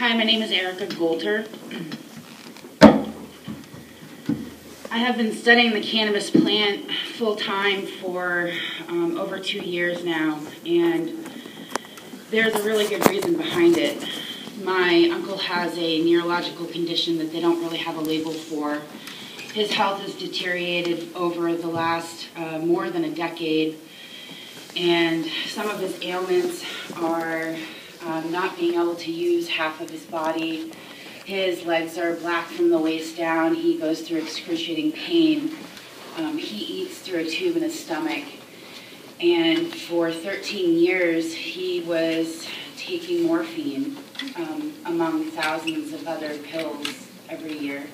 Hi, my name is Golter. I have been studying the cannabis plant full-time for over 2 years now, and there's a really good reason behind it. My uncle has a neurological condition that they don't really have a label for. His health has deteriorated over the last more than a decade, and some of his ailments are not being able to use half of his body. His legs are black from the waist down. He goes through excruciating pain. He eats through a tube in his stomach. And for 13 years, he was taking morphine among thousands of other pills every year.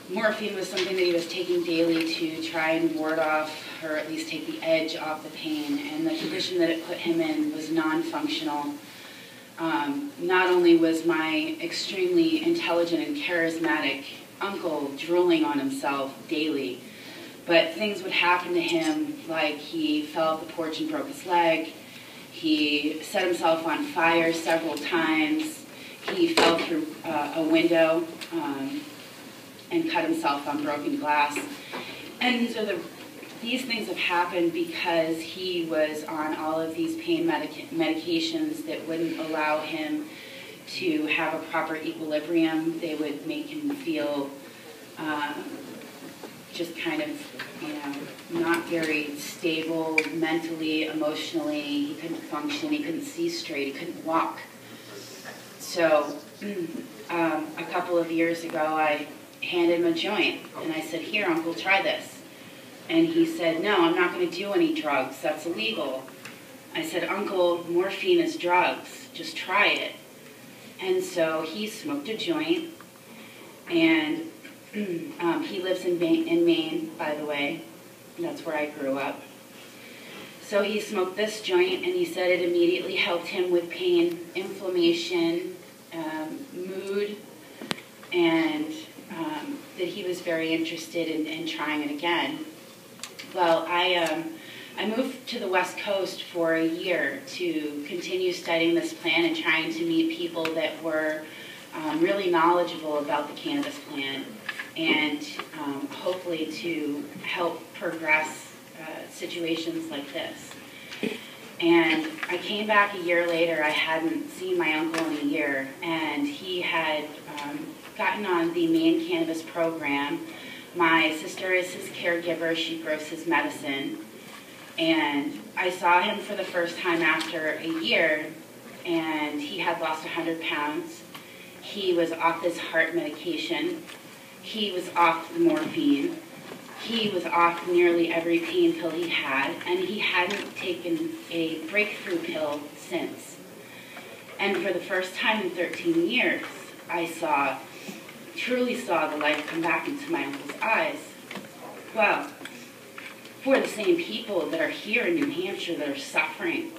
Morphine was something that he was taking daily to try and ward off, or at least take the edge off the pain. And the condition that it put him in was non-functional. Not only was my extremely intelligent and charismatic uncle drooling on himself daily, but things would happen to him, like he fell off the porch and broke his leg. He set himself on fire several times. He fell through a window and cut himself on broken glass. And these things have happened because he was on all of these pain medications that wouldn't allow him to have a proper equilibrium. They would make him feel just kind of, not very stable mentally, emotionally. He couldn't function, he couldn't see straight, he couldn't walk. So a couple of years ago, I handed him a joint, and I said, "Here, Uncle, try this." And he said, "No, I'm not going to do any drugs. That's illegal." I said, "Uncle, morphine is drugs. Just try it." And so he smoked a joint, and he lives in Maine, by the way. That's where I grew up. So he smoked this joint, and he said it immediately helped him with pain, inflammation, mood, and that he was very interested in trying it again. Well, I moved to the West Coast for a year to continue studying this plant and trying to meet people that were really knowledgeable about the cannabis plant, and hopefully to help progress situations like this. And I came back a year later. I hadn't seen my uncle in a year, and he had gotten on the Maine Cannabis program. My sister is his caregiver. She grows his medicine. And I saw him for the first time after a year, and he had lost 100 pounds. He was off his heart medication. He was off the morphine. He was off nearly every pain pill he had, and he hadn't taken a breakthrough pill since. And for the first time in 13 years, I truly saw the light come back into my uncle's eyes. Well, for the same people that are here in New Hampshire that are suffering,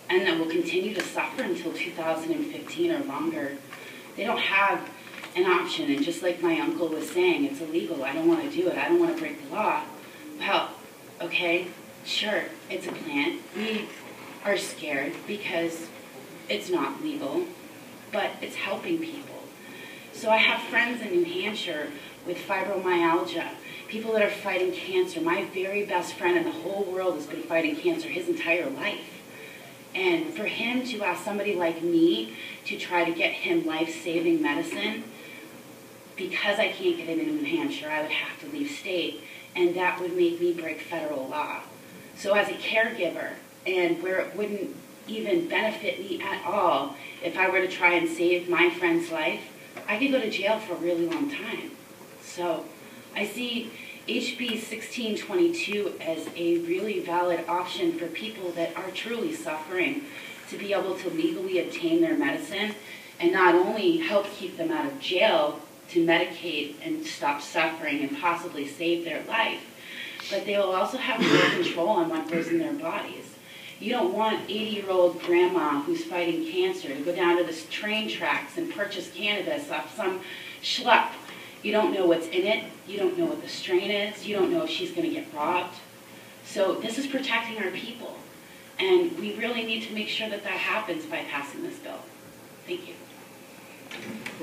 and that will continue to suffer until 2015 or longer, they don't have an option. And just like my uncle was saying, it's illegal, I don't want to do it, I don't want to break the law. Well, okay, sure, it's a plant. We are scared because it's not legal, but it's helping people. So I have friends in New Hampshire with fibromyalgia, people that are fighting cancer. My very best friend in the whole world has been fighting cancer his entire life. And for him to ask somebody like me to try to get him life-saving medicine, because I can't get it in New Hampshire, I would have to leave state, and that would make me break federal law. So as a caregiver, and where it wouldn't even benefit me at all if I were to try and save my friend's life, I could go to jail for a really long time. So I see HB 1622 as a really valid option for people that are truly suffering to be able to legally obtain their medicine, and not only help keep them out of jail to medicate and stop suffering and possibly save their life, but they will also have more control on what goes in their bodies. You don't want 80-year-old grandma who's fighting cancer to go down to the train tracks and purchase cannabis off some schlep. You don't know what's in it. You don't know what the strain is. You don't know if she's going to get robbed. So this is protecting our people. And we really need to make sure that that happens by passing this bill. Thank you.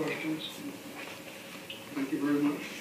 questions? Thank you very much.